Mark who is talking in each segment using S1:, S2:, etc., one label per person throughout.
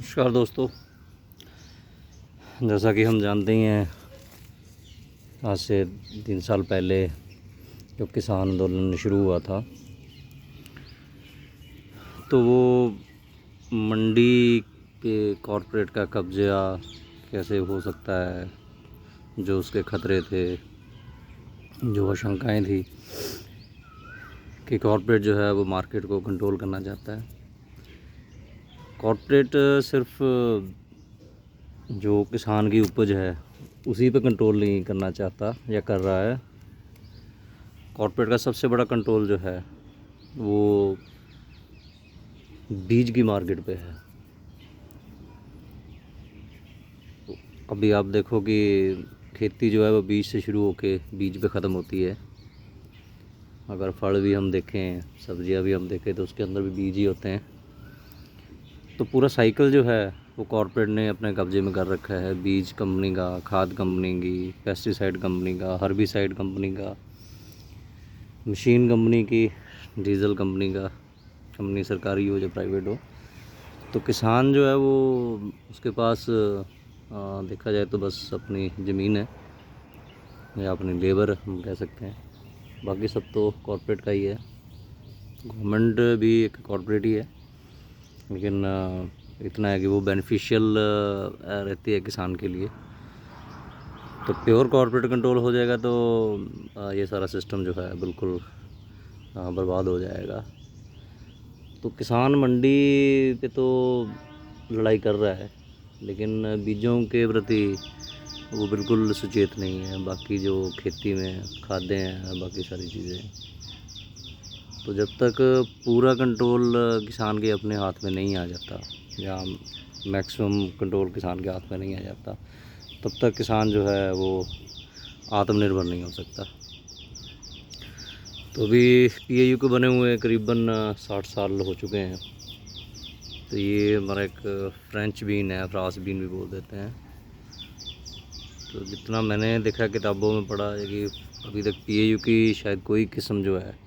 S1: नमस्कार दोस्तों, जैसा कि हम जानते ही हैं, आज से 3 साल पहले जो किसान आंदोलन शुरू हुआ था, तो वो मंडी पे कॉरपोरेट का कब्जा कैसे हो सकता है, जो उसके ख़तरे थे, जो आशंकाएं थी कि कॉरपोरेट जो है वो मार्केट को कंट्रोल करना चाहता है। कॉरपोरेट सिर्फ जो किसान की उपज है उसी पे कंट्रोल नहीं करना चाहता या कर रहा है। कॉरपोरेट का सबसे बड़ा कंट्रोल जो है वो बीज की मार्केट पे है। अभी आप देखो कि खेती जो है वो बीज से शुरू होके बीज पे ख़त्म होती है। अगर फल भी हम देखें, सब्जियां भी हम देखें, तो उसके अंदर भी बीज ही होते हैं। तो पूरा साइकिल जो है वो कॉरपोरेट ने अपने कब्जे में कर रखा है। बीज कंपनी का, खाद कंपनी की, पेस्टिसाइड कंपनी का, हर्बिसाइड कंपनी का, मशीन कंपनी की, डीजल कंपनी का, कंपनी सरकारी हो या प्राइवेट हो। तो किसान जो है वो उसके पास देखा जाए तो बस अपनी ज़मीन है या अपनी लेबर हम कह सकते हैं, बाकी सब तो कॉरपोरेट का ही है। गवर्नमेंट भी एक कॉरपोरेट ही है, लेकिन इतना है कि वो बेनिफिशियल रहती है किसान के लिए। तो प्योर कॉरपोरेट कंट्रोल हो जाएगा तो ये सारा सिस्टम जो है बिल्कुल बर्बाद हो जाएगा। तो किसान मंडी पे तो लड़ाई कर रहा है, लेकिन बीजों के प्रति वो बिल्कुल सचेत नहीं है। बाकी जो खेती में खादें हैं, बाकी सारी चीज़ें, तो जब तक पूरा कंट्रोल किसान के अपने हाथ में नहीं आ जाता या मैक्सिमम कंट्रोल किसान के हाथ में नहीं आ जाता, तब तक किसान जो है वो आत्मनिर्भर नहीं हो सकता। तो अभी पीएयू को बने हुए करीबन 60 साल हो चुके हैं। तो ये हमारा एक फ्रेंच बीन है, फ्रांस बीन भी बोल देते हैं। तो जितना मैंने देखा, किताबों में पढ़ा है कि अभी तक पीएयू की शायद कोई किस्म जो है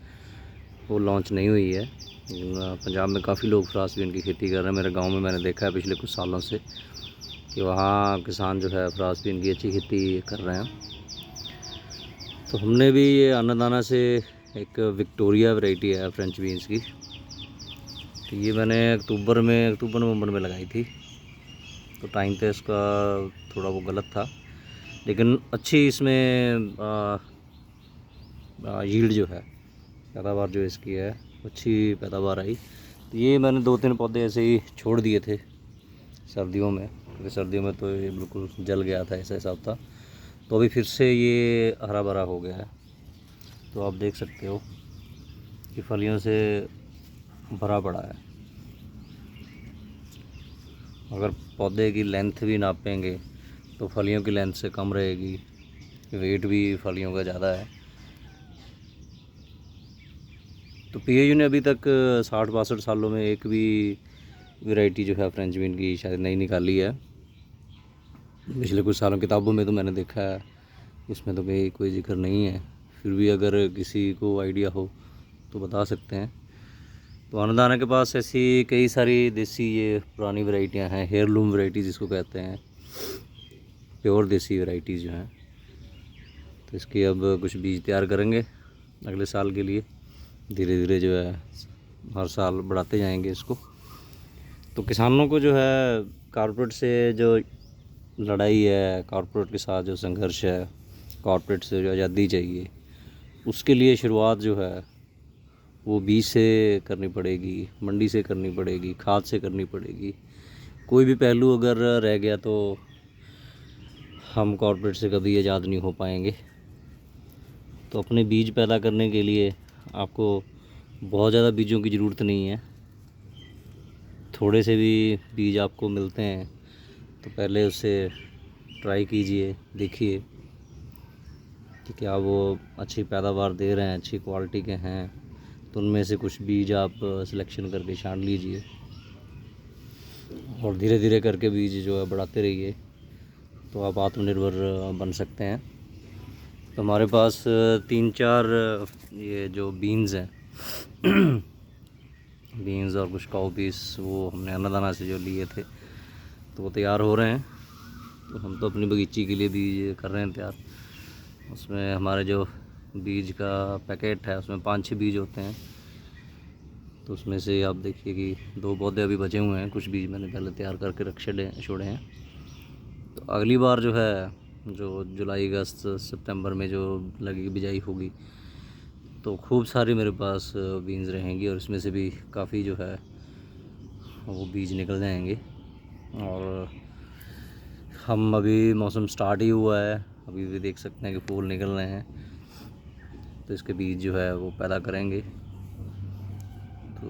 S1: वो लॉन्च नहीं हुई है। पंजाब में काफ़ी लोग फ्रांस बीन की खेती कर रहे हैं। मेरे गांव में मैंने देखा है पिछले कुछ सालों से कि वहाँ किसान जो है फ्रांस बीन की अच्छी खेती कर रहे हैं। तो हमने भी ये अन्नदाना से एक विक्टोरिया वैरायटी है फ्रेंच बीन्स की, तो ये मैंने अक्टूबर नवंबर में लगाई थी। तो टाइम पे इसका थोड़ा वो गलत था, लेकिन अच्छी इसमें यील्ड जो है, पैदावार जो इसकी है, अच्छी पैदावार आई। तो ये मैंने 2-3 पौधे ऐसे ही छोड़ दिए थे सर्दियों में, क्योंकि सर्दियों में तो ये बिल्कुल जल गया था, ऐसा हिसाब था। तो अभी फिर से ये हरा भरा हो गया है। तो आप देख सकते हो कि फलियों से भरा पड़ा है। अगर पौधे की लेंथ भी नापेंगे तो फलियों की लेंथ से कम रहेगी, वेट भी फलियों का ज़्यादा है। तो पीएयू ने अभी तक 60-62 सालों में एक भी वैरायटी जो है फ्रेंच बीन की शायद नहीं निकाली है। पिछले कुछ सालों किताबों में तो मैंने देखा है, इसमें तो कोई जिक्र नहीं है। फिर भी अगर किसी को आइडिया हो तो बता सकते हैं। तो अन्नदाना के पास ऐसी कई सारी देसी ये पुरानी वैरायटियां हैं, हेयरलूम वैरायटी जिसको कहते हैं, प्योर देसी वैरायटीज़ जो हैं। तो इसकी अब कुछ बीज तैयार करेंगे अगले साल के लिए। धीरे धीरे जो है हर साल बढ़ाते जाएंगे इसको। तो किसानों को जो है कॉरपोरेट से जो लड़ाई है, कॉरपोरेट के साथ जो संघर्ष है, कॉरपोरेट से जो आज़ादी चाहिए, उसके लिए शुरुआत जो है वो बीज से करनी पड़ेगी, मंडी से करनी पड़ेगी, खाद से करनी पड़ेगी। कोई भी पहलू अगर रह गया तो हम कॉरपोरेट से कभी आज़ाद नहीं हो पाएंगे। तो अपने बीज पैदा करने के लिए आपको बहुत ज़्यादा बीजों की ज़रूरत नहीं है। थोड़े से भी बीज आपको मिलते हैं तो पहले उसे ट्राई कीजिए, देखिए कि क्या वो अच्छी पैदावार दे रहे हैं, अच्छी क्वालिटी के हैं। तो उनमें से कुछ बीज आप सिलेक्शन करके छांट लीजिए और धीरे धीरे करके बीज जो है बढ़ाते रहिए, तो आप आत्मनिर्भर बन सकते हैं। तो हमारे पास 3-4 ये जो बीन्स हैं बीन्स और कुछ काउ पीस वो हमने अन्नदाना से जो लिए थे, तो वो तैयार हो रहे हैं। तो हम तो अपनी बगीची के लिए बीज कर रहे हैं तैयार। उसमें हमारे जो बीज का पैकेट है उसमें 5-6 बीज होते हैं। तो उसमें से आप देखिए कि 2 पौधे अभी बचे हुए हैं, कुछ बीज मैंने पहले तैयार करके रख छोड़े हैं। तो अगली बार जो है, जो जुलाई अगस्त सितंबर में जो लगेगी बिजाई होगी, तो खूब सारी मेरे पास बीन्स रहेंगी और इसमें से भी काफ़ी जो है वो बीज निकल जाएंगे। और हम अभी मौसम स्टार्ट ही हुआ है, अभी भी देख सकते हैं कि फूल निकल रहे हैं। तो इसके बीज जो है वो पैदा करेंगे। तो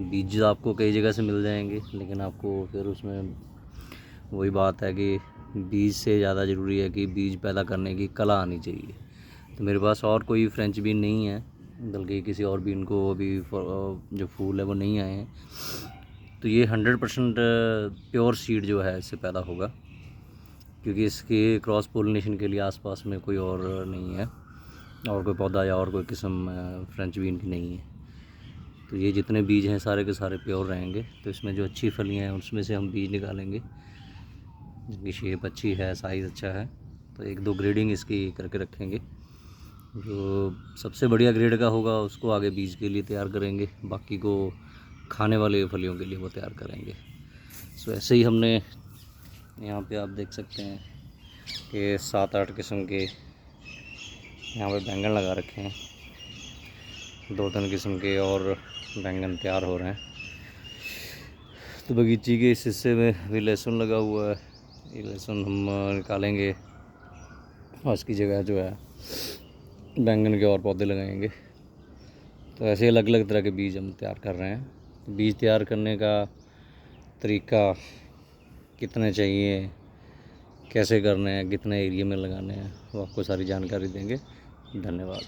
S1: बीज आपको कई जगह से मिल जाएंगे, लेकिन आपको फिर उसमें वही बात है कि बीज से ज़्यादा ज़रूरी है कि बीज पैदा करने की कला आनी चाहिए। तो मेरे पास और कोई फ्रेंच बीन नहीं है, बल्कि किसी और बीन को अभी जो फूल है वो नहीं आए हैं। तो ये 100% प्योर सीड जो है इससे पैदा होगा, क्योंकि इसके क्रॉस पोलिनेशन के लिए आसपास में कोई और नहीं है, और कोई पौधा या और कोई किस्म फ्रेंच बीन की नहीं है। तो ये जितने बीज हैं सारे के सारे प्योर रहेंगे। तो इसमें जो अच्छी फलियाँ हैं उसमें से हम बीज निकालेंगे, जिनकी शेप अच्छी है, साइज़ अच्छा है। तो 1-2 ग्रेडिंग इसकी करके रखेंगे। जो सबसे बढ़िया ग्रेड का होगा उसको आगे बीज के लिए तैयार करेंगे, बाकी को खाने वाले फलियों के लिए वो तैयार करेंगे। सो ऐसे ही हमने यहाँ पे आप देख सकते हैं कि 7-8 किस्म के यहाँ पे बैंगन लगा रखे हैं। 2-3 किस्म के और बैंगन तैयार हो रहे हैं। तो बगीची के इस हिस्से में भी लहसुन लगा हुआ है। ये लहसुन हम निकालेंगे और इसकी जगह जो है बैंगन के और पौधे लगाएंगे। तो ऐसे अलग अलग तरह के बीज हम तैयार कर रहे हैं। तो बीज तैयार करने का तरीका, कितने चाहिए, कैसे करने हैं, कितने एरिया में लगाने हैं, वो आपको सारी जानकारी देंगे। धन्यवाद।